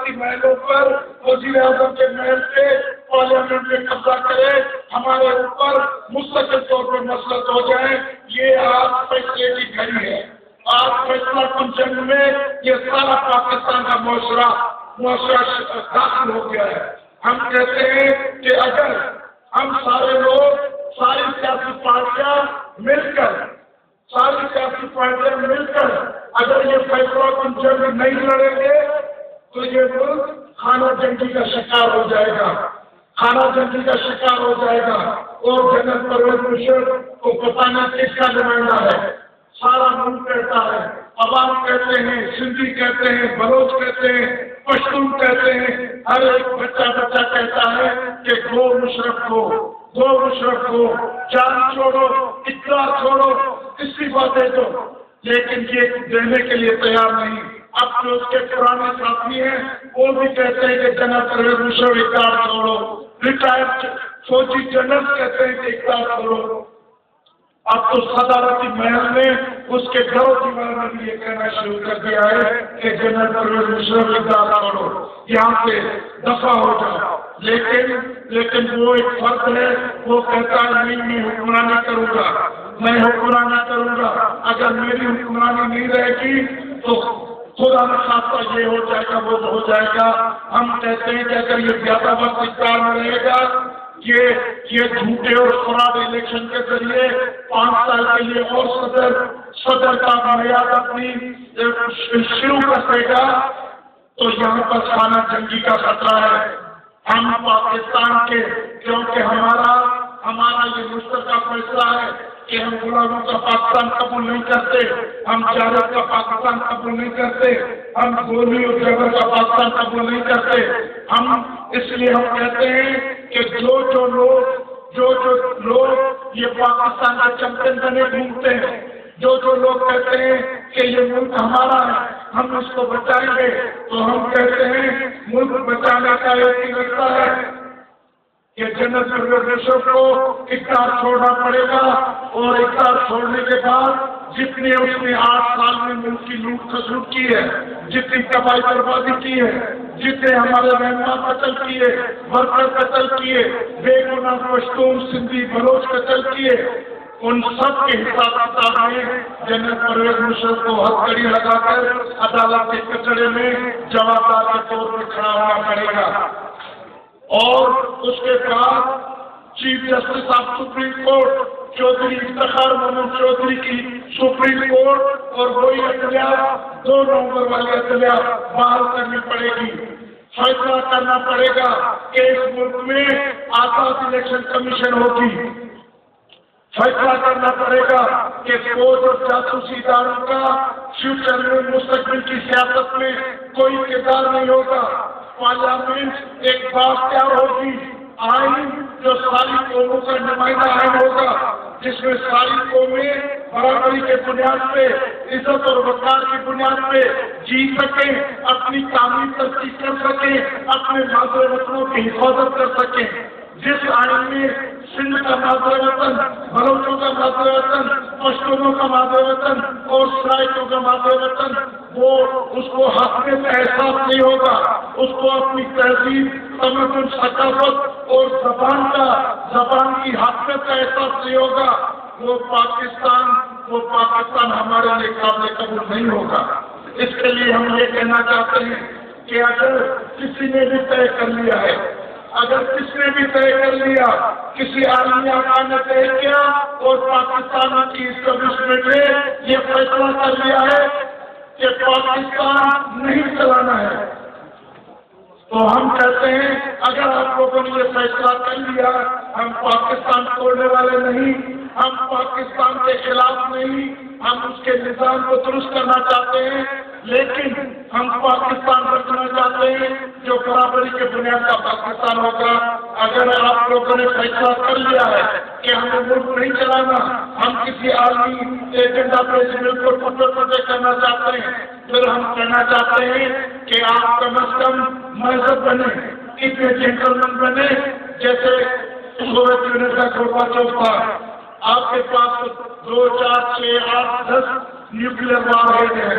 صدارتی محلوں پر وزیر اعظم کے محل سے پارلیمنٹ میں قبضہ کرے، ہمارے اوپر مستقل طور پر مسلط ہو جائے، یہ آپ فیصلے کی گھڑی ہے۔ آج فیصلہ کن جنگ میں یہ سارا پاکستان کا معاشرہ داخل ہو گیا ہے۔ ہم کہتے ہیں کہ اگر ہم سارے لوگ، ساری سیاسی پارٹیاں مل کر اگر یہ فیصلہ کن جنگ نہیں لڑیں گے تو یہ ملک خانہ جنگی کا شکار ہو جائے گا، اور جنرل پرویز مشرف کو پتہ نہیں کس کا نمائندہ ہے۔ سارا ملک کہتا ہے، عوام کہتے ہیں، سندھی کہتے ہیں، بلوچ کہتے ہیں، پشتون کہتے ہیں، ہر ایک بچہ کہتا ہے کہ گو مشرف کو جان چھوڑو، اقرار چھوڑو، استعفیٰ دے دو، لیکن یہ دینے کے لیے تیار نہیں۔ اب جو اس کے پرانے ساتھی ہیں وہ بھی کہتے ہیں کہ جنرل پرویز مشرف اقرار چھوڑو، ریٹائرڈ فوجی جنرل کہتے ہیں کہ اقرار چھوڑو۔ اب تو صدارتی محل نے اس کے گھروں دیوار میں بھی یہ کہنا شروع کر دیا ہے کہ جنرل پرویز مشرف اقرار چھوڑو، یہاں سے دفع ہو جاؤ۔ لیکن وہ ایک فرد ہے، وہ کہتا ہے نہیں، میں حکمرانی کروں گا، اگر میری حکمرانی نہیں رہے گی تو خدا نہ خواستہ یہ ہو جائے گا، وہ ہو جائے گا۔ ہم کہتے ہیں کہ اگر یہ زیادہ وقت اختیار میں رہے گا، یہ جھوٹے اور خراب الیکشن کے ذریعے 5 سال کے لیے اور صدر کا میعاد اپنی شروع کر دے گا، تو یہاں پر خانہ جنگی کا خطرہ ہے۔ ہم پاکستان کے، کیونکہ ہمارا یہ مشترکہ فیصلہ ہے کہ ہم غلاموں کا پاکستان قبول نہیں کرتے، ہم جارح کا پاکستان قبول نہیں کرتے، ہم گولی اور جبر کا پاکستان قبول نہیں کرتے۔ اس لیے ہم کہتے ہیں کہ جو لوگ یہ پاکستان کا چمپئن بنے گھومتے ہیں، جو لوگ کہتے ہیں کہ یہ ملک ہمارا ہے، ہم اس کو بچائیں گے، تو ہم کہتے ہیں ملک بچانے کا ایک ہی راستہ ہے کہ جنرل پرویز مشرف کو اقرار چھوڑنا پڑے گا، اور اقرار چھوڑنے کے بعد جتنے اس نے 8 سال میں ملک کی لوٹ خسوٹ کی ہے، جتنی تباہی بربادی کی ہے، جتنے ہمارے رہنما قتل کیے، ورکر قتل کیے، بے گناہ پشتون، سندھی، بلوچ قتل کیے، ان سب کے حساب کتاب میں جنرل پرویز مشرف کو ہتھکڑی لگا کر عدالت کے کچڑے میں جوابدار کے طور پر کھڑا ہونا پڑے گا۔ اور اس کے بعد chief justice of supreme court Chaudhry Iftikhar Mahmood Chaudhry کی سپریم کورٹ، اور وہی عدلیہ 2 نومبر والی عدلیہ بحال کرنی پڑے گی۔ فیصلہ کرنا پڑے گا کہ اس ملک میں آزاد الیکشن کمیشن ہوگی، فیصلہ کرنا پڑے گا کہ فوج اور جاسوسی اداروں کا فیوچر میں، مستقبل کی سیاست میں کوئی کردار نہیں ہوگا۔ پارلیمنٹ ایک بااختیار ہوگی، آئین جو ساری قوموں کا نمائندہ آئین ہوگا، جس میں ساری قومیں برابری کے بنیاد پہ، عزت اور وقار کی بنیاد پہ جی سکیں، اپنی تعمیر ترقی کر سکیں، اپنے مادر وطنوں کی حفاظت کر سکیں۔ جس آئین میں سندھ کا مادر وطن، بلوچوں کا مادر وطن، پشتونوں کا مادر وطن اور سرائکوں کا مادر وطن، وہ اس کو حقیقت کا احساس نہیں ہوگا، اس کو اپنی تہذیب، تمدن، ثقافت اور زبان کی حقیقت کا احساس نہیں ہوگا، وہ پاکستان ہمارے لیے قابل قبول نہیں ہوگا۔ اس کے لیے ہم یہ کہنا چاہتے ہیں کہ اگر کسی نے بھی طے کر لیا ہے، کسی عالمی آقا نے طے کیا اور پاکستان کی اسٹیبلشمنٹ نے یہ فیصلہ کر لیا ہے کہ پاکستان نہیں چلانا ہے، تو ہم کہتے ہیں اگر آپ لوگوں نے یہ فیصلہ کر لیا، ہم پاکستان توڑنے والے نہیں، ہم پاکستان کے خلاف نہیں، ہم اس کے نظام کو درست کرنا چاہتے ہیں، لیکن ہم پاکستان رکھنا چاہتے ہیں جو برابری کے بنیاد کا پاکستان ہوگا۔ اگر آپ لوگوں نے فیصلہ کر لیا ہے کہ ہمیں ملک نہیں چلانا، ہم کسی عالمی ایجنڈا پہ اس ملک کو ٹوٹے کرنا چاہتے ہیں، پھر ہم کہنا چاہتے ہیں کہ آپ کم از کم مہذب بنے، اتنے جینٹلمین بنے جیسے سوویت یونین کا گورباچوف تھا۔ آپ کے پاس 2، 4، 6، 8، 10 نیوکلیئر وار ہیں،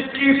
21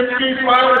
MP5,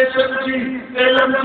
SMG, LMG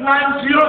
9-0